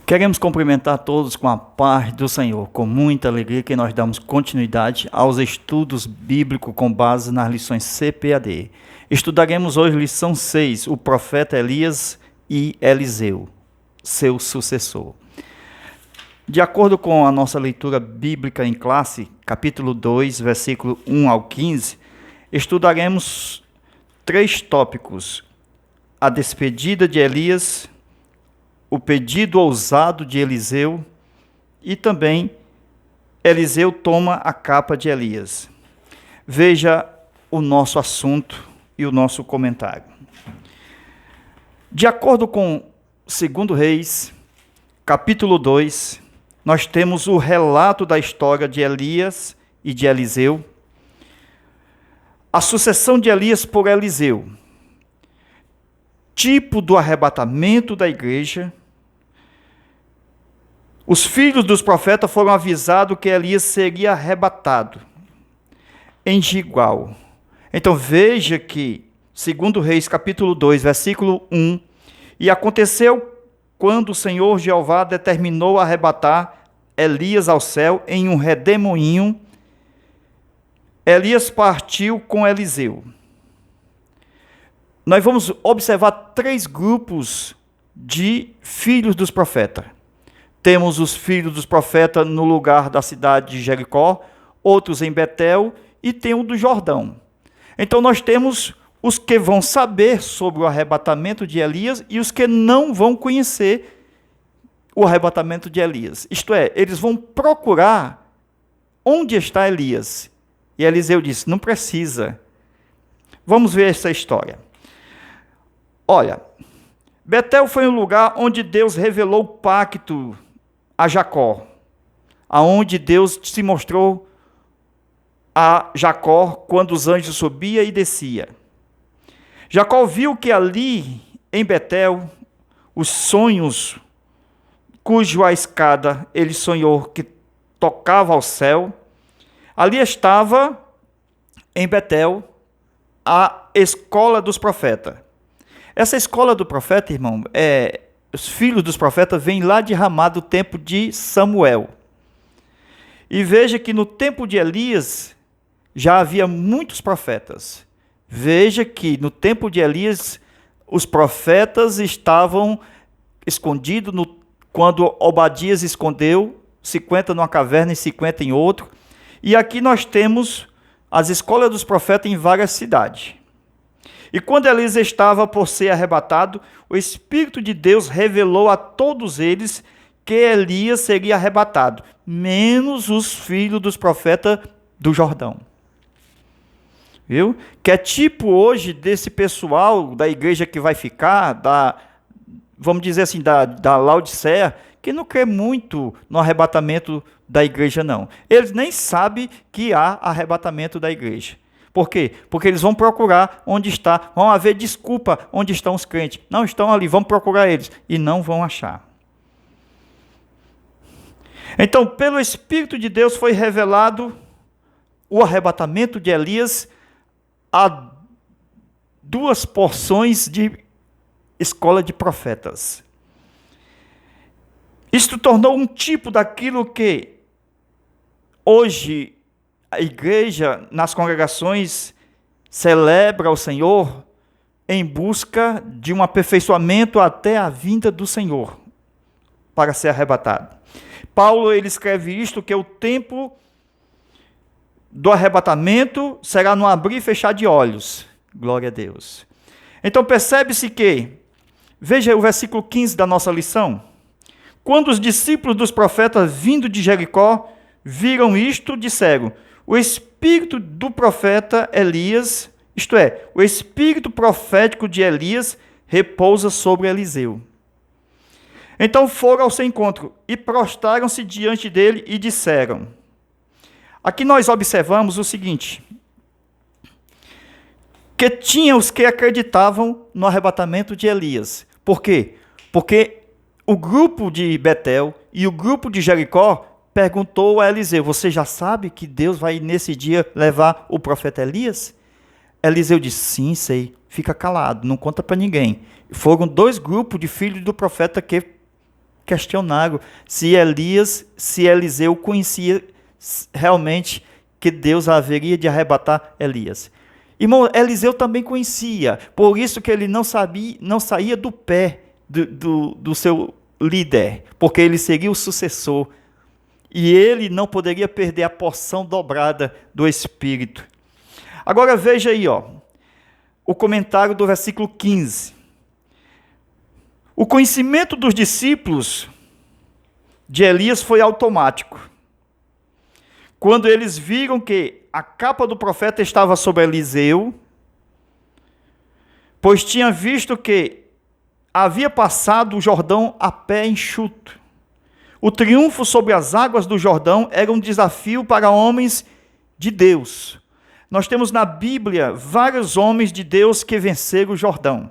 Queremos cumprimentar todos com a paz do Senhor, com muita alegria que nós damos continuidade aos estudos bíblicos com base nas lições CPAD. Estudaremos hoje lição 6, o profeta Elias e Eliseu, seu sucessor. De acordo com a nossa leitura bíblica em classe, capítulo 2, versículo 1 ao 15, estudaremos 3 tópicos: a despedida de Elias, o pedido ousado de Eliseu e também Eliseu toma a capa de Elias. Veja o nosso assunto e o nosso comentário. De acordo com 2 Reis, capítulo 2, nós temos o relato da história de Elias e de Eliseu, a sucessão de Elias por Eliseu, tipo do arrebatamento da igreja. Os filhos dos profetas foram avisados que Elias seria arrebatado em Gilgal. Então veja que, segundo Reis, capítulo 2, versículo 1, e aconteceu quando o Senhor Jeová determinou arrebatar Elias ao céu em um redemoinho, Elias partiu com Eliseu. Nós vamos observar 3 grupos de filhos dos profetas. Temos os filhos dos profetas no lugar da cidade de Jericó, outros em Betel e tem o do Jordão. Então nós temos os que vão saber sobre o arrebatamento de Elias e os que não vão conhecer o arrebatamento de Elias. Isto é, eles vão procurar onde está Elias. E Eliseu disse, não precisa. Vamos ver essa história. Olha, Betel foi um lugar onde Deus revelou o pacto a Jacó, aonde Deus se mostrou a Jacó quando os anjos subiam e desciam. Jacó viu que ali em Betel, os sonhos, cujo a escada ele sonhou que tocava ao céu, ali estava em Betel a escola dos profetas. Essa escola do profeta, irmão, os filhos dos profetas vêm lá de Ramá do tempo de Samuel. E veja que no tempo de Elias já havia muitos profetas. Veja que no tempo de Elias os profetas estavam escondidos, quando Obadias escondeu 50 numa caverna e 50 em outro. E aqui nós temos as escolas dos profetas em várias cidades. E quando Elias estava por ser arrebatado, o Espírito de Deus revelou a todos eles que Elias seria arrebatado, menos os filhos dos profetas do Jordão. Viu? Que é tipo hoje desse pessoal da igreja que vai ficar, vamos dizer assim, da Laodiceia, que não crê muito no arrebatamento da igreja, não. Eles nem sabem que há arrebatamento da igreja. Por quê? Porque eles vão procurar onde está, vão haver desculpa onde estão os crentes. Não estão ali, vão procurar eles e não vão achar. Então, pelo Espírito de Deus foi revelado o arrebatamento de Elias a 2 porções de escola de profetas. Isto tornou um tipo daquilo que hoje a igreja, nas congregações, celebra o Senhor em busca de um aperfeiçoamento até a vinda do Senhor, para ser arrebatado. Paulo ele escreve isto, que o tempo do arrebatamento será no abrir e fechar de olhos. Glória a Deus. Então percebe-se que, veja o versículo 15 da nossa lição, quando os discípulos dos profetas vindo de Jericó viram isto, disseram, o espírito do profeta Elias, isto é, o espírito profético de Elias, repousa sobre Eliseu. Então foram ao seu encontro e prostraram-se diante dele e disseram. Aqui nós observamos o seguinte, que tinha os que acreditavam no arrebatamento de Elias. Por quê? Porque o grupo de Betel e o grupo de Jericó perguntou a Eliseu, você já sabe que Deus vai nesse dia levar o profeta Elias? Eliseu disse, sim, sei, fica calado, não conta para ninguém. Foram 2 grupos de filhos do profeta que questionaram se Eliseu conhecia realmente que Deus haveria de arrebatar Elias. Irmão, Eliseu também conhecia, por isso que ele não saía do pé do seu líder, porque ele seria o sucessor, e ele não poderia perder a porção dobrada do Espírito. Agora veja aí, o comentário do versículo 15. O conhecimento dos discípulos de Elias foi automático. Quando eles viram que a capa do profeta estava sobre Eliseu, pois tinha visto que havia passado o Jordão a pé enxuto. O triunfo sobre as águas do Jordão era um desafio para homens de Deus. Nós temos na Bíblia vários homens de Deus que venceram o Jordão.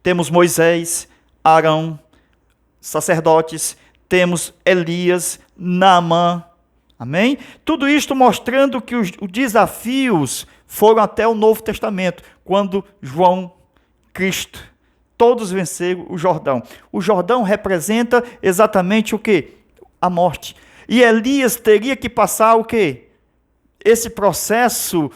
Temos Moisés, Arão, sacerdotes, temos Elias, Naamã, amém? Tudo isto mostrando que os desafios foram até o Novo Testamento, quando João, Cristo, todos venceram o Jordão. O Jordão representa exatamente o quê? A morte. E Elias teria que passar o quê? Esse processo,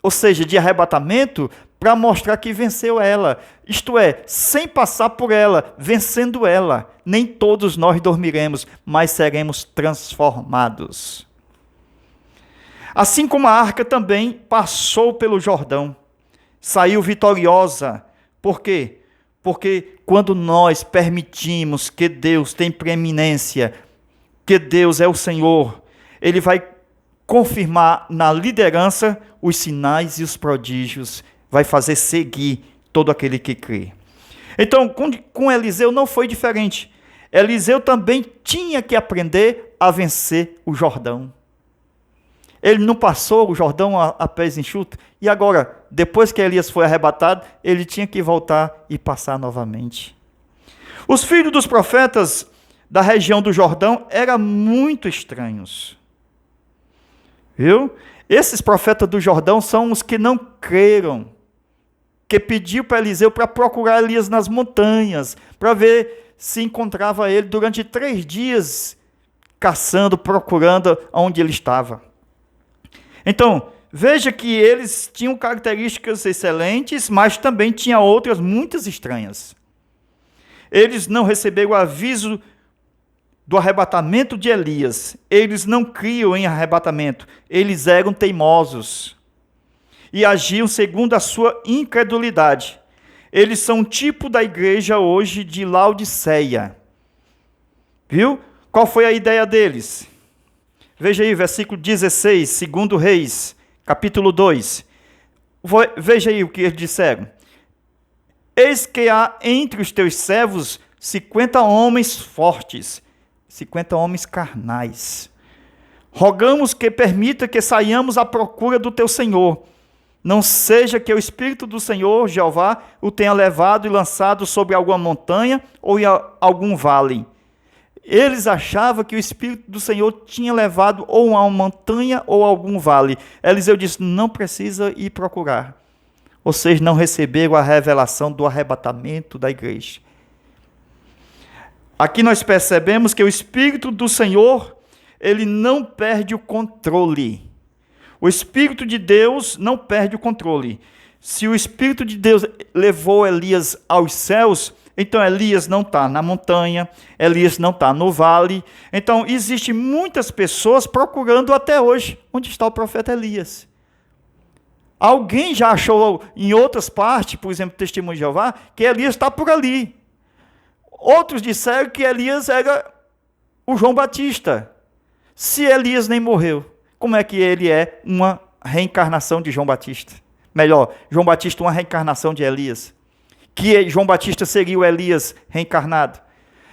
ou seja, de arrebatamento, para mostrar que venceu ela. Isto é, sem passar por ela, vencendo ela. Nem todos nós dormiremos, mas seremos transformados. Assim como a arca também passou pelo Jordão, saiu vitoriosa. Por quê? Porque quando nós permitimos que Deus tem preeminência, que Deus é o Senhor, Ele vai confirmar na liderança os sinais e os prodígios, vai fazer seguir todo aquele que crê. Então, com Eliseu não foi diferente. Eliseu também tinha que aprender a vencer o Jordão. Ele não passou o Jordão a pés enxutos, e agora, depois que Elias foi arrebatado, ele tinha que voltar e passar novamente. Os filhos dos profetas da região do Jordão eram muito estranhos. Viu? Esses profetas do Jordão são os que não creram, que pediu para Eliseu para procurar Elias nas montanhas, para ver se encontrava ele durante 3 dias, caçando, procurando onde ele estava. Então, veja que eles tinham características excelentes, mas também tinha outras muitas estranhas. Eles não receberam o aviso do arrebatamento de Elias. Eles não criam em arrebatamento. Eles eram teimosos e agiam segundo a sua incredulidade. Eles são um tipo da igreja hoje de Laodiceia. Viu? Qual foi a ideia deles? Veja aí, versículo 16, 2 Reis, capítulo 2. Veja aí o que eles disseram. Eis que há entre os teus servos 50 homens fortes, 50 homens carnais. Rogamos que permita que saiamos à procura do teu Senhor. Não seja que o Espírito do Senhor, Jeová, o tenha levado e lançado sobre alguma montanha ou em algum vale. Eles achavam que o Espírito do Senhor tinha levado ou a uma montanha ou a algum vale. Eliseu disse, não precisa ir procurar. Vocês não receberam a revelação do arrebatamento da igreja. Aqui nós percebemos que o Espírito do Senhor, ele não perde o controle. O Espírito de Deus não perde o controle. Se o Espírito de Deus levou Elias aos céus, então Elias não está na montanha, Elias não está no vale. Então existem muitas pessoas procurando até hoje onde está o profeta Elias. Alguém já achou em outras partes, por exemplo, Testemunho de Jeová, que Elias está por ali. Outros disseram que Elias era o João Batista. Se Elias nem morreu, como é que ele é uma reencarnação de João Batista? Melhor, João Batista uma reencarnação de Elias. Que João Batista seria o Elias reencarnado.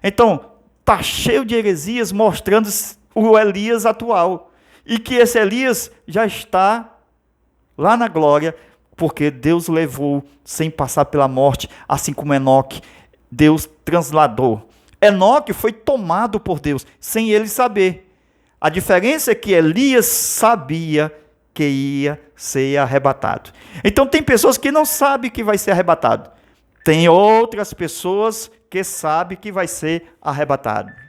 Então, está cheio de heresias mostrando o Elias atual. E que esse Elias já está lá na glória, porque Deus o levou sem passar pela morte, assim como Enoque. Deus transladou. Enoque foi tomado por Deus, sem ele saber. A diferença é que Elias sabia que ia ser arrebatado. Então tem pessoas que não sabem que vai ser arrebatado. Tem outras pessoas que sabem que vai ser arrebatado.